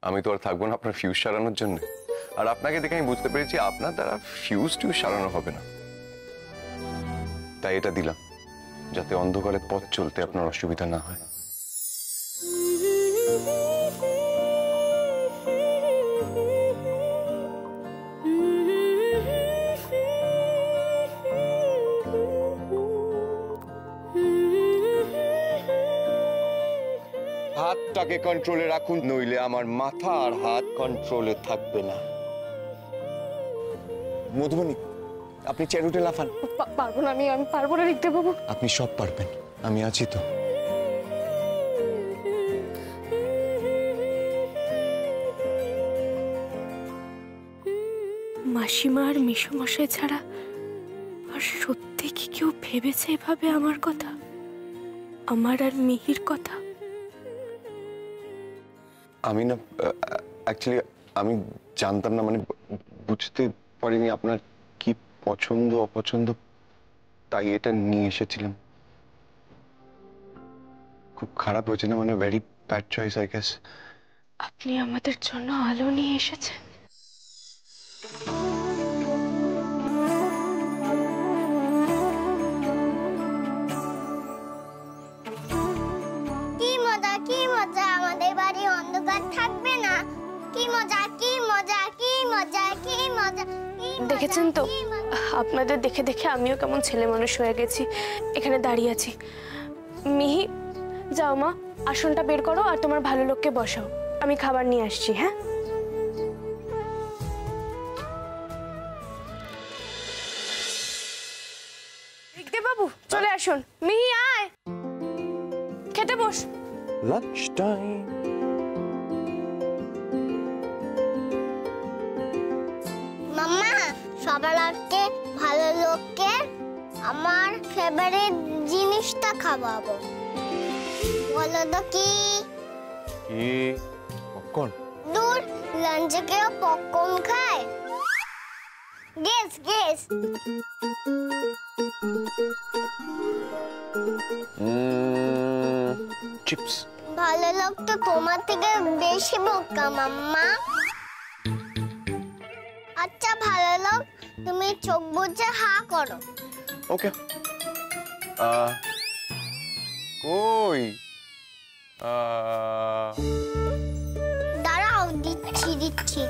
আমি তো আর থাকবো না আপনার ফিউজ সারানোর জন্য। আর আপনাকে দেখে আমি বুঝতে পেরেছি আপনার দ্বারা ফিউজ সারানো হবে না, তাই এটা দিলাম যাতে অন্ধকারে পথ চলতে আপনার অসুবিধা না হয়। হাতটাকে কন্ট্রোলে রাখুন, নইলে আমার মাথা আর হাত কন্ট্রোলে থাকবে না। মধুবনী, আপনি চেয়ার উঠে লাফান। পারবো না, আমি পারবো না লিখতে বাবু। আপনি সব পারবেন, আমি আছি তো। মাসিমা আর মেসোমশাই ছাড়া আর সত্যি কি কেউ ভেবেছে এভাবে আমার কথা, আমার আর মিহির কথা? আমি না, অ্যাকচুয়ালি আমি জানতাম না, মানে বুঝতে পারিনি আপনার কি পছন্দ অপছন্দ, তাই এটা নিয়ে এসেছিলাম। খুব খারাপ হয়েছে না? মানে very bad choice I guess. আপনি আমাদের জন্য আলো নিয়ে এসেছেন। কি মজা, কি মজা, আমাদের বাড়ি অন্ধকার থাকবে না। কি মজা, কি মজা, কি মজা, কি মজা। দেখেছেন তো, আপনাদের দেখে দেখে আমিও কেমন ছেলে মানুষ হয়ে গেছি, এখানে দাঁড়িয়ে আছি। মিহি, যাও মা, আসনটা বের করো আর তোমার ভালো লোককে বসাও, আমি খাবার নিয়ে আসছি। হ্যাঁ, লিখতে বাবু চলে আসুন। মিহি আয়, খেতে বস। Lunch time. মাম্মা, সবার আগে ভালো লোককে আমার ফেভারিট জিনিসটা খাওয়াবো। বলো তো কি? কি? পপকর্ন? দূর, লাঞ্চে কেউ পপকর্ন খায়? Guess guess. চিপস। ভালো লোক তো তোমার থেকে বেশি বোকা মাম্মা। আচ্ছা ভালো লোক, তুমি চোখ বুজে হা করো। ওকে। কই? দাঁড়াও, দিচ্ছি দিচ্ছি।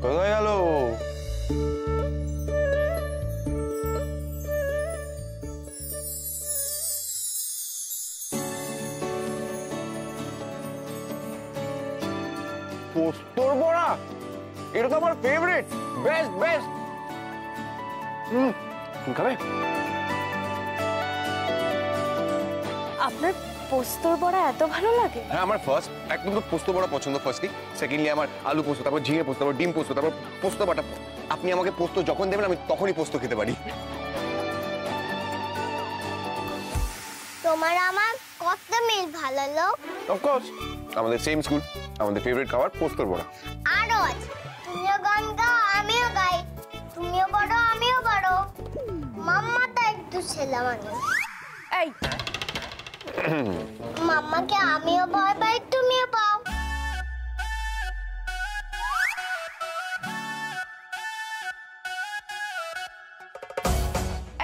কোথায় গেল? পোস্তর বড়া, এটা তো আমার ফেভারিট, বেস্ট বেস্ট। খাবে? আপনার পোস্তর বড়া এত ভালো লাগে? হ্যাঁ, আমার ফার্স্ট একদম তো পোস্ত বড়া পছন্দ ফার্স্টলি। সেকেন্ডলি আমার আলু পোস্ত, তারপর ঝিঙে পোস্ত, তারপর ডিম পোস্ত, তারপর পোস্ত বাটা। আপনি আমাকে পোস্ত যখন দেবেন আমি তখনই পোস্ত খেতে পারি। তোমার আমার কত মিল ভালো লোক। অফকোর্স, আমাদের সেম স্কুল, আমাদের ফেভারিট খাবার পোস্তর বড়া। আরো আছে, তুমিও গান গাও আমিও গাই, তুমিও বড় আমিও বড়। মাম্মা তো একটু ছেলে মানুষ। এই মাম্মাকে আমিও ভয় পাই, তুমিও পাও।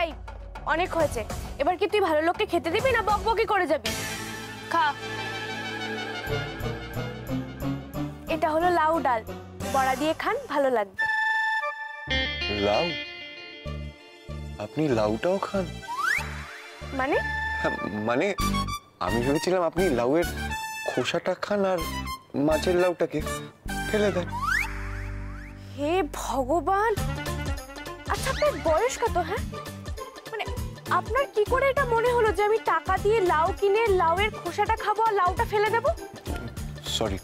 এই অনেক হয়েছে, এবার কি তুই ভালো লোককে খেতে দিবি না বকবকি করে যাবি? খা। এটা হলো লাউ ডাল, বড়া দিয়ে খান, ভালো লাগবে। লাউ? আপনি লাউটাও খান? মানে? মানে আমি ভেবেছিলাম আপনি লাউয়ের খোসাটা খান আর মাছের লাউটাকে ফেলে দেন। হে ভগবান, আচ্ছা আপনার বয়স কত? হ্যাঁ, মানে আপনার কি করে এটা মনে হলো যে আমি টাকা দিয়ে লাউ কিনে লাউয়ের খোসাটা খাবো আর লাউটা ফেলে দেবো? সরি,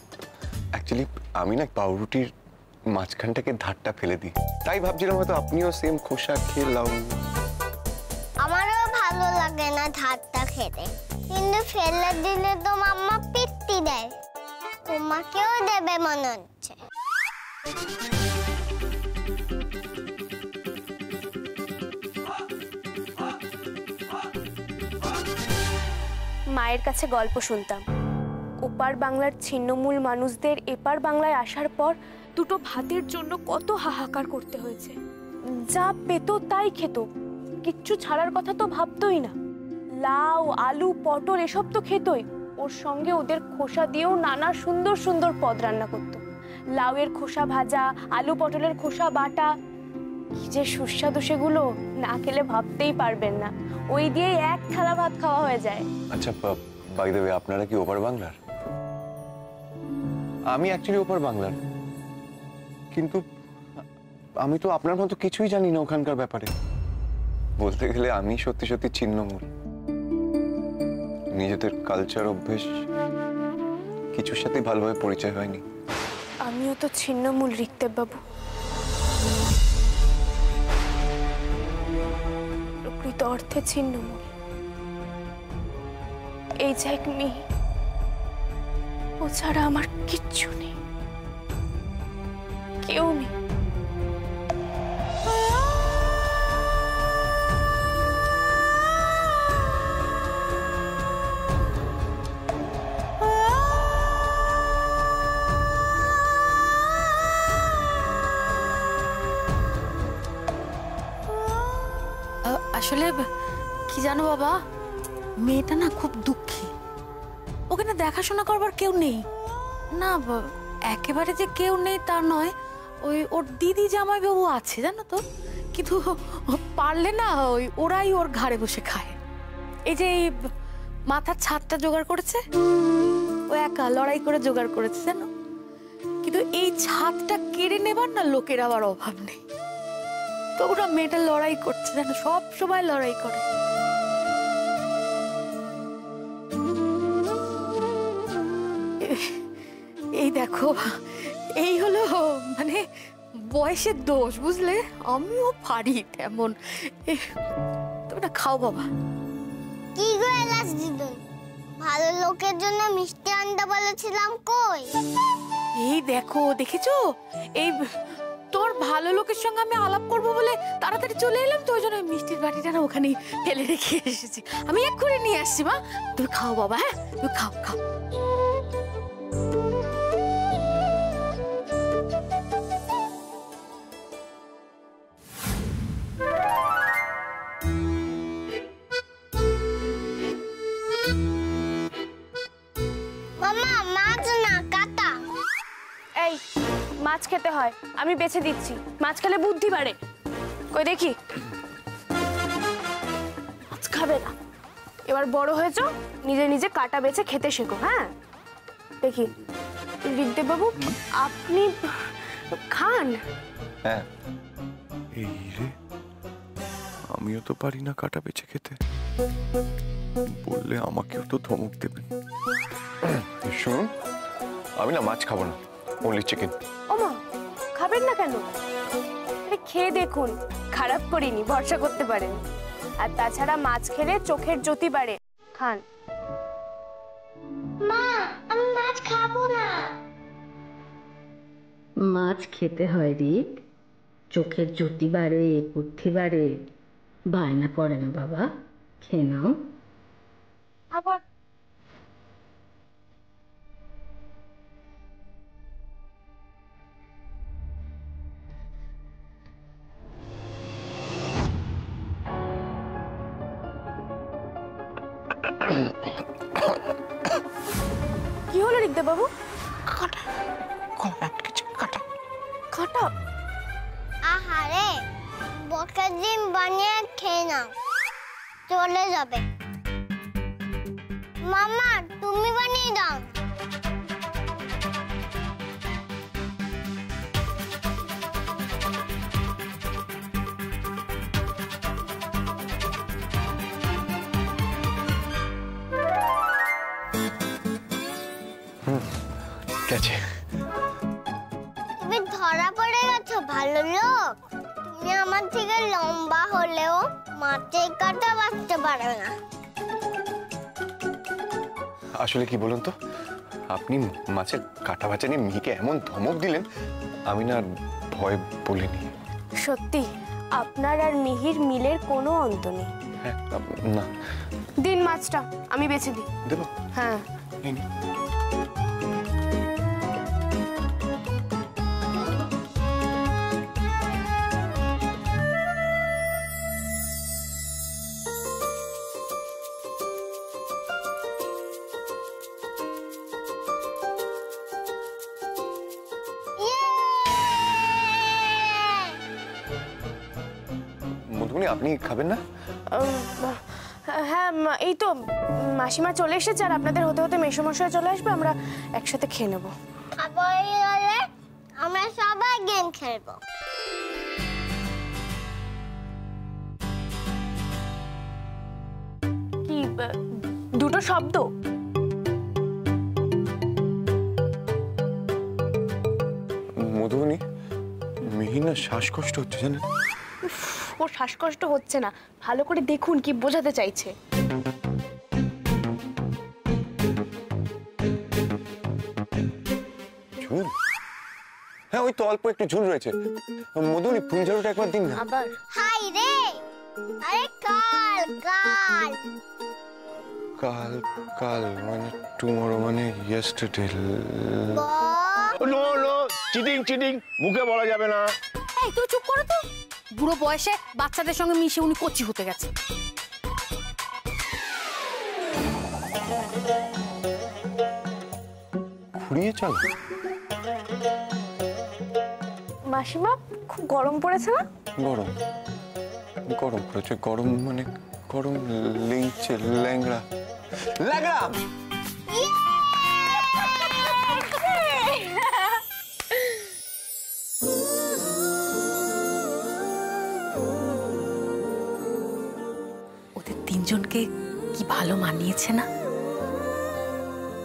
অ্যাকচুয়ালি আমি না পাউরুটির মাঝখানটাকে ধারটা ফেলে দিই, তাই ভাবছিলাম হয়তো আপনিও সেম খোসা খেয়ে লাউ। আমারও ভালো লাগে না ধারটা খেতে, কিন্তু ফেলে দিলে তো মাম্মা পিত্তি দেয়। তোমাকেও দেবে মনে হচ্ছে। মায়ের কাছে গল্প শুনতাম, ওপার বাংলার ছিন্নমূল মানুষদের এপার বাংলায় আসার পর দুটো ভাতের জন্য কত হাহাকার করতে হয়েছে। যা পেত তাই খেত, কিচ্ছু ছাড়ার কথা তো ভাবতই না। লাউ, আলু, পটল এসব তো খেতই, ওর সঙ্গে ওদের খোসা দিয়েও নানা সুন্দর সুন্দর পদ রান্না করতো। লাউয়ের খোসা ভাজা, আলু পটলের খোসা বাটা, কি যে সুস্বাদু সেগুলো, না খেলে ভাবতেই পারবেন না। ওই দিয়ে এক থালা ভাত খাওয়া হয়ে যায়। আচ্ছা, বাই দ্য ওয়ে, আপনারা কি ওপার বাংলার? আমি অ্যাকচুয়ালি ওপার বাংলার, কিন্তু আমি তো আপনার মতো কিছুই জানি না ওখানকার ব্যাপারে। বলতে গেলে আমি সত্যি সত্যি ছিন্নমূল। নিজেদের কালচার, অভ্যেস কিছুর সাথে ভালোভাবে পরিচয় হয়নি। আমিও তো ছিন্নমূল ঋক্দেব বাবু, প্রকৃত অর্থে ছিন্নমূল। এই যে এক মেয়ে, ও ছাড়া আমার কিচ্ছু নেই, কেউ নেই। আসলে কি জানো বাবা, মেয়েটা না খুব দুঃখী। ওকে না দেখাশোনা করবার কেউ নেই। না একেবারে যে কেউ নেই তা নয়, ওই ওর দিদি জামাইবাবু আছে জানো তো, কিন্তু পারলে না ওরাই ওর ঘাড়ে বসে খায়। এই যে এই মাথার ছাদটা জোগাড় করেছে, ও একা লড়াই করে জোগাড় করেছে জানো, কিন্তু এই ছাদটা কেড়ে নেবার না লোকের আবার অভাব নেই। তো ওরা মেয়েটা লড়াই করছে জানো, সব সময় লড়াই করে। এই দেখো, এই হলো মানে বয়সের দোষ, বুঝলে? আমিও পারি তেমন। তুমি না খাও বাবা। কি গো এলাচ দিদুন, ভালো লোকের জন্য মিষ্টি আনতে বলেছিলাম, কই? এই দেখো, দেখেছো, এই তোর ভালো লোকের সঙ্গে আমি আলাপ করবো বলে তাড়াতাড়ি চলে এলাম, তো ওই জন্য মিষ্টির বাটিটা না ওখানেই ফেলে রেখে এসেছি। আমি এক্ষুনি নিয়ে আসছি মা, তুমি খাও বাবা। হ্যাঁ, তুমি খাও খাও। মামা, মাছ না কাটা। এই মাছ খেতে হয়, আমি বেছে দিচ্ছি। মাছ খেলে বুদ্ধি বাড়ে। কই দেখি, মাছ খাবে না। এবার বড় হয়েছো, নিজে নিজে কাটা বেছে খেতে শেখো। হ্যাঁ দেখি, ঋক্দেব বাবু আপনি খান। হ্যাঁ, এই রে, আমিও তো পারি না কাটা বেছে খেতে। বললে আমাকেও তো ধমক দেবেন। শুনুন, আমি না মাছ খাবো না, অনলি চিকেন। ওমা, খাবেন না কেন? আরে খেয়ে দেখুন, খারাপ করিনি, ভরসা করতে পারেন। আর তাছাড়া মাছ খেলে চোখের জ্যোতি বাড়ে, খান। মা, আমি মাছ খাবো না। মাছ খেতে হয় রিক, চোখের জ্যোতি বাড়ে, বুদ্ধি বাড়ে। বায়না পড়ে না বাবা, খেয়ে নাও। আবার কি হলো ঋক্দেব বাবু? কাটা? আহারে, বকের ডিম বানিয়ে খেয়ে নাও, চলে যাবে। মামা, তুমি বানিয়ে দাও। গেছে। তুমি ধরা পড়ে গেছো ভালো লোক। তুমি আমার থেকে লম্বা হলেও মাছের কাঁটা বাঁচতে পারবে না। আসলে কি বলুন তো, আপনি মাছের কাটা ভাজা নিয়ে মিহিকে এমন ধমক দিলেন, আমি না ভয় বলিনি। সত্যি আপনার আর মিহির মিলের কোনো অন্ত নেই। হ্যাঁ, না দিন মাছটা, আমি বেছে দিই। দেবো? হ্যাঁ। এই নিন। মধুবনী আপনি খাবেন না? হ্যাঁ এই তো মাসিমা চলে এসেছে, আর আপনাদের হতে হতে মেসোমশাই চলে আসবে, আমরা একসাথে খেয়ে নেবো। খাবার হলে আমরা সবাই গেম খেলবো। কি দুটো শব্দ? মধুবনী, মিহির না শ্বাসকষ্ট হচ্ছে জানেন? ওর শ্বাসকষ্ট হচ্ছে না, ভালো করে দেখুন কি বোঝাতে চাইছে। ঝুল? হ্যাঁ ওই তো অল্প একটু ঝুল রয়েছে। মধুবনী ফুলঝাড়ুটা একবার দিন না। আবার হাই রে, আরে কাল কাল কাল কাল মানে টুমরো মানে yesterday. No no, cheating cheating মুখে বলা যাবে না। এই তুই চুপ করো তো, বুড়ো বয়সে বাচ্চাদের সঙ্গে মিশে উনি কচি হতে গেছে। ঘুরিয়ে চল। মাসিমা খুব গরম পড়েছে না? গরম গরম পড়েছে, গরম মানে গরম লেংচে ল্যাংড়া ল্যাংড়া। ওদের তিনজনকে কি ভালো মানিয়েছে না?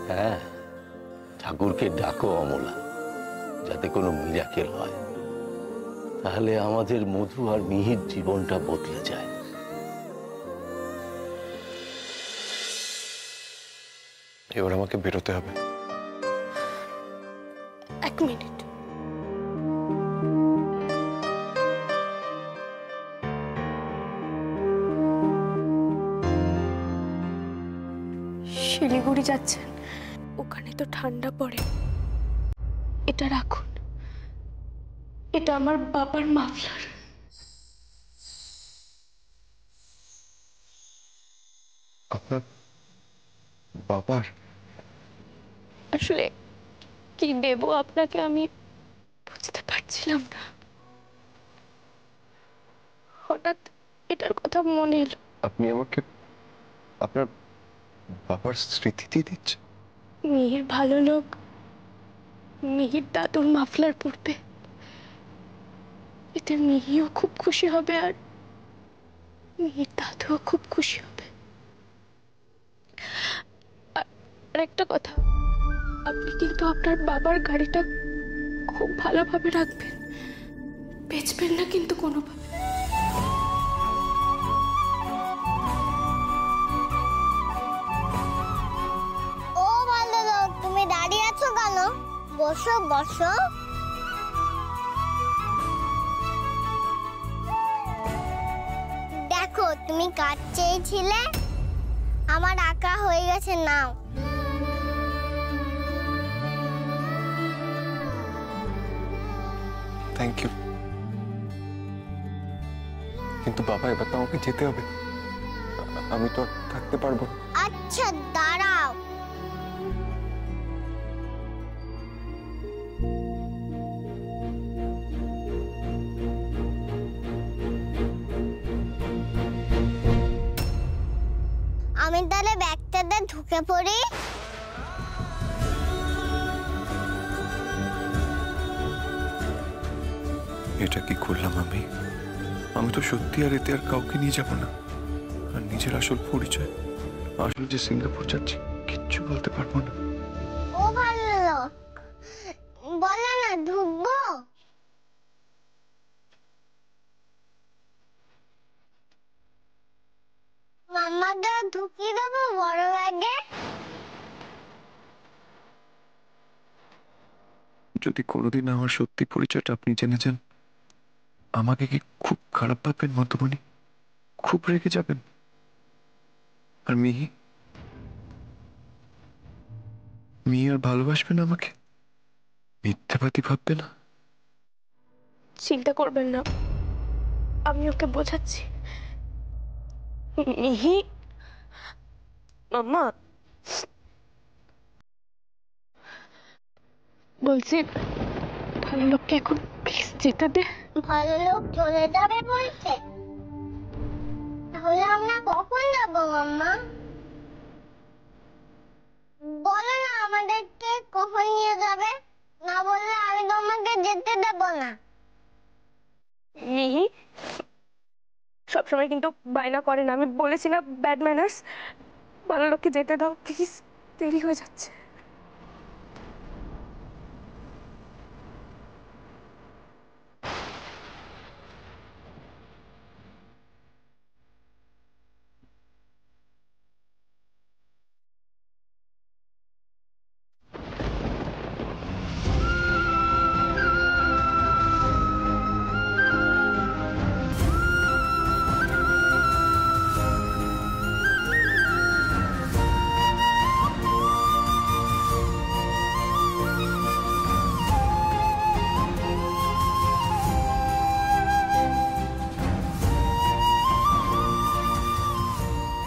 হ্যাঁ, ঠাকুরকে ডাকো অমলা, যাতে কোনো মিরাকেল হয়, তাহলে আমাদের মধু আর মিহির জীবনটা বদলে যায়। এবার আমাকে বেরোতে হবে। এক মিনিট। শিলিগুড়ি যাচ্ছেন, ওখানে তো ঠান্ডা পড়ে। এটা রাখুন, এটা আমার বাবার মাফলার। আপনার বাবার? আসলে কি দেব আপনাকে আমি বুঝতে পারছিলাম না, হঠাৎ এটার কথা মনে এলো। আপনি আমাকে আপনার বাবার স্মৃতি দিয়ে দিচ্ছেন? মিহির ভালো লোক, মিহির দাদুর মাফলার পরবে, এতে মিহিও খুব খুশি হবে আর মিহির দাদুও খুব খুশি হবে। আর একটা কথা, আপনি কিন্তু আপনার বাবার গাড়িটা খুব ভালোভাবে রাখবেন, বেচবেন না কিন্তু কোনোভাবে। ও ভালো লোক, তুমি দাঁড়িয়ে আছো কেন? বসো বসো। দেখো তুমি কাজ চেয়েছিলে, আমার আঁকা হয়ে গেছে, নাও। Thank you. কিন্তু বাবা এবার তো আমাকে যেতে হবে, আমি তো আর থাকতে পারবো না। আচ্ছা দাঁড়াও। আমি তাহলে ব্যাগটাতে ঢুকে পড়ি। এটা কি করলাম আমি? আমি তো সত্যি আর এতে আর কাউকে নিয়ে যাব না, আর নিজের আসল পরিচয়, আসল যে সিঙ্গাপুর যাচ্ছি, কিচ্ছু বলতে পারবো না। ও ভালো লোক, বলো না ঢুকবো? মামাকে ঢুকিয়ে দেবো বড় ব্যাগে? যদি কোনোদিন আমার সত্যি পরিচয়টা আপনি জেনে যান, আমাকে কি খুব খারাপ ভাববেন মধুবনী? খুব রেগে যাবেন? আর মিহি আর ভালোবাসবে না আমাকে? মিথ্যাবাদী ভাববে না? চিন্তা করবেন না, আমি ওকে বোঝাচ্ছি। মিহি, মাম্মা বলছি, ভালো লোককে এখন প্লিজ যেতে দে। ভালো লোক চলে যাবে বলছে? তাহলে আমরা কখন যাবো মাম্মা? বলো না আমাদেরকে কখন নিয়ে যাবে, না বললে আমি তোমাকে যেতে দেব না। মিহি সবসময় কিন্তু বায়না করে না, আমি বলেছি না ব্যাড ম্যানার্স। ভালো লোককে যেতে দাও প্লিজ, দেরি হয়ে যাচ্ছে।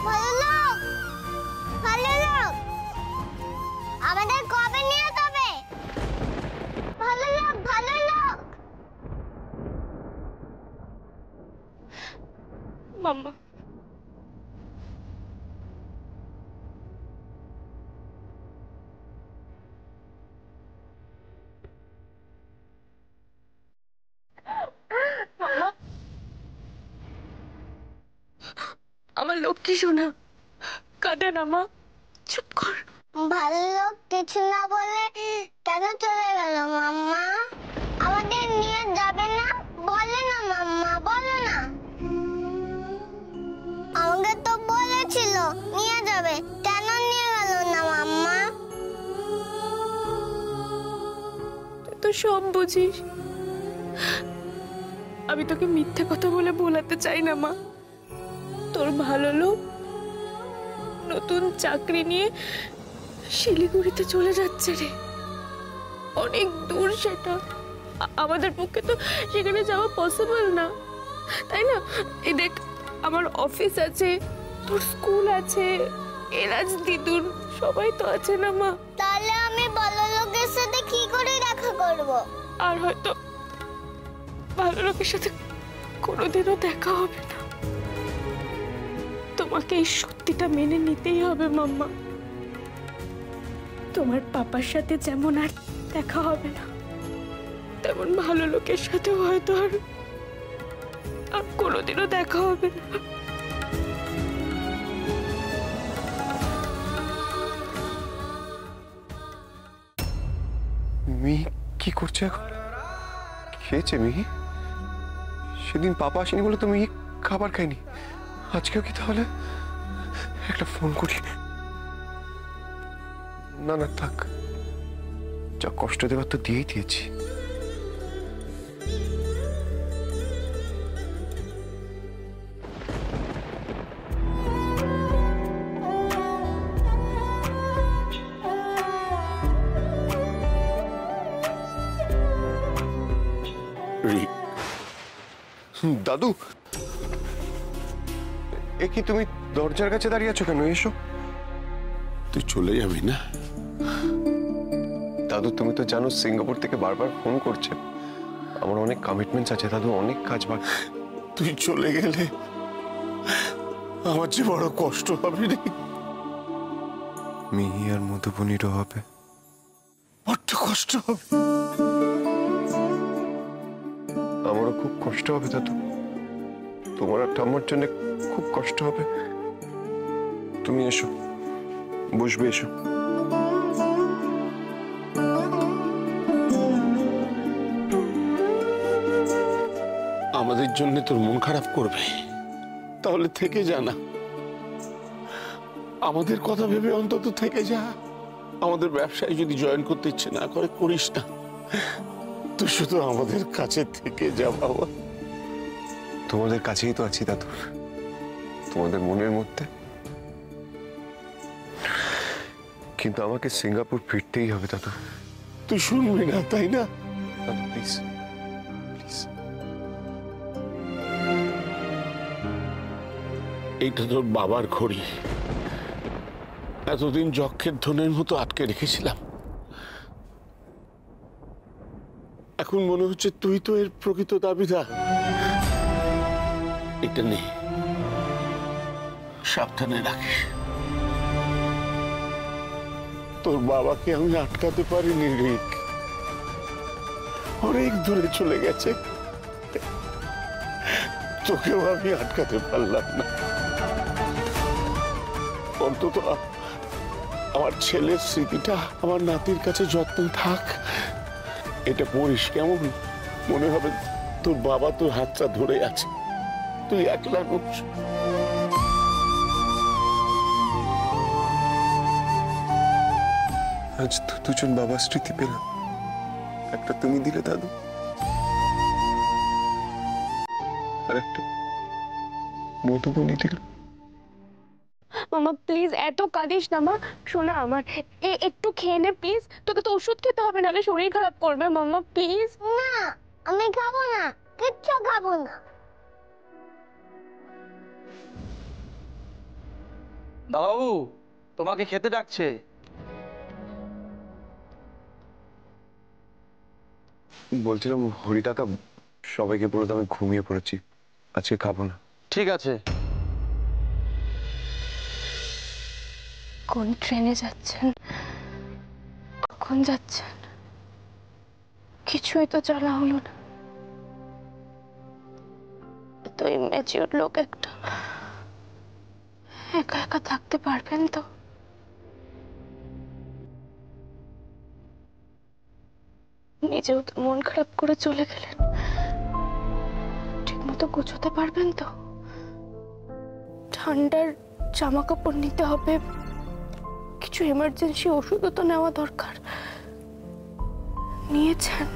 ভালো লোক, ভালো লোক, আমাদের কবে নিয়ে যাবে? ভালো লোক, ভালো লোক। মাম্মা আমার লক্ষ্মী শোনা, কাঁদে না মা, চুপ কর। ভালো লোক কিছু না বলে কেন চলে গেল মাম্মা? আমাদের নিয়ে যাবে না? বলে না মাম্মা, বলো না। আমাকে তো বলেছিল নিয়ে যাবে, কেন নিয়ে গেল না মাম্মা? তুই তো সব বুঝিস, আমি তোকে মিথ্যে কথা বলে ভোলাতে চাই না মা। তোর ভালো লোক নতুন চাকরি নিয়ে শিলিগুড়িতে চলে যাচ্ছে রে, অনেক দূর সেটা। আমাদের পক্ষে তো সেখানে যাওয়া পসিবল না, তাই না? এই দেখ, আমার অফিস আছে, তোর স্কুল আছে, এরাজ দিদুন সবাই তো আছে না মা। তাহলে আমি ভালো লোকের সাথে কি করে দেখা করব? আর হয়তো ভালো লোকের সাথে কোনোদিনও দেখা হবে না। তোমাকে এই সত্যিটা মেনে নিতেই হবে মাম্মা। তোমার পাপার সাথে যেমন আর দেখা হবে না, তেমন ভালো লোকের সাথেও হয়তো আর কোনোদিনও দেখা হবে না। মিহি কি করছে এখন? খেয়েছে মিহি? সেদিন পাপা আসেনি বলে তো মিহি খাবার খায়নি, আজকেও কি তাহলে? একটা ফোন করি। না না থাক, যা কষ্ট দেবার তো দিয়েই দিয়েছি। দাদু, এ কি তুমি দরজার কাছে দাঁড়িয়ে আছো কেন? এসো। তুই চলে যাবি না? দাদু তুমি তো জানো সিঙ্গাপুর থেকে বারবার ফোন করছে, আমার অনেক কমিটমেন্টস আছে দাদু, অনেক কাজ বাকি। তুই চলে গেলে আমার যে বড় কষ্ট হবে রে। মিহি আর মধুবনীরও হবে, বড্ড কষ্ট হবে। আমারও খুব কষ্ট হবে দাদু, তোমার আর ঠাম্মার জন্য খুব কষ্ট হবে। তুমি এসো, বসবে, এসো। আমাদের জন্য তোর মন খারাপ করবে, তাহলে থেকে যা না। আমাদের কথা ভেবে অন্তত থেকে যা। আমাদের ব্যবসায় যদি জয়েন করতে ইচ্ছে না করে, করিস না। তুই শুধু আমাদের কাছে থেকে যা বাবা। তোমাদের কাছেই তো আছি দাদু, তোমাদের মনের মধ্যে। কিন্তু আমাকে সিঙ্গাপুর ফিরতেই হবে দাদু। তুই শুনবি না, তাই না? দাদু প্লিজ, প্লিজ। এইটা তোর বাবার ঘড়ি, এতদিন যক্ষের ধনের মতো আটকে রেখেছিলাম। এখন মনে হচ্ছে তুই তো এর প্রকৃত দাবিদার। এটা নেই, সাবধানে রাখিস। তোর বাবাকে আমি আটকাতে পারিনি রিক, অনেক দূরে চলে গেছে, তোকেও আমি আটকাতে পারলাম না। অন্তত আমার ছেলের স্মৃতিটা আমার নাতির কাছে যত্ন থাক, এটা পড়িস কেমন? মনে হবে তোর বাবা তোর হাতটা ধরে আছে, তুই একলা নোস। আজ দুজন বাবার স্মৃতি পেলাম, একটা তুমি দিলে দাদু, আর একটা মধুবনী দিল। মামা প্লিজ এত কাঁদিস না মা, শোনা আমার একটু খেয়ে নে প্লিজ, তোকে তো ওষুধ খেতে হবে, নাহলে শরীর খারাপ করবে মামা প্লিজ। না, আমি খাবো না, কিচ্ছু খাবো না। বাবু তোমাকে খেতে ডাকছে। বলছিলাম হরি কাকা, সবাইকে বলে তো আমি ঘুমিয়ে পড়েছি, আজকে খাবো না। ঠিক আছে। কোন ট্রেনে যাচ্ছেন, কখন যাচ্ছেন, কিছুই তো জানা হলো না। তো ইম্যাচিওর লোক একটা একা একা থাকতে পারবেন তো? নিজেও তো মন খারাপ করে চলে গেলেন, ঠিক মতো গোছাতে পারবেন তো? ঠান্ডার জামা কাপড় নিতে হবে, কিছু এমার্জেন্সি ওষুধও তো নেওয়া দরকার, নিয়েছেন?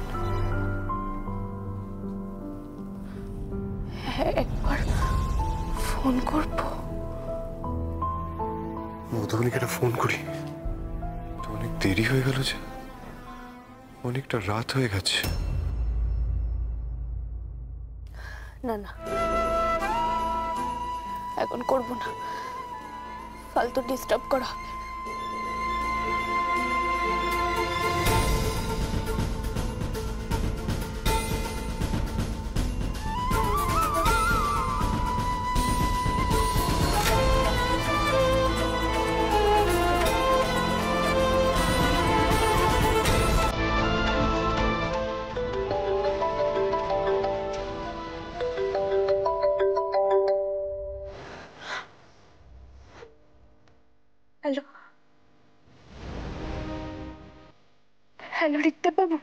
হ্যাঁ, একবার ফোন করব। মধুবনীকে একটা ফোন করি, তো অনেক দেরি হয়ে গেল যে, অনেকটা রাত হয়ে গেছে। না না, এখন করব না, ফালতু ডিস্টার্ব করা হবে। হ্যালো, হ্যালো রিক্তা বাবু,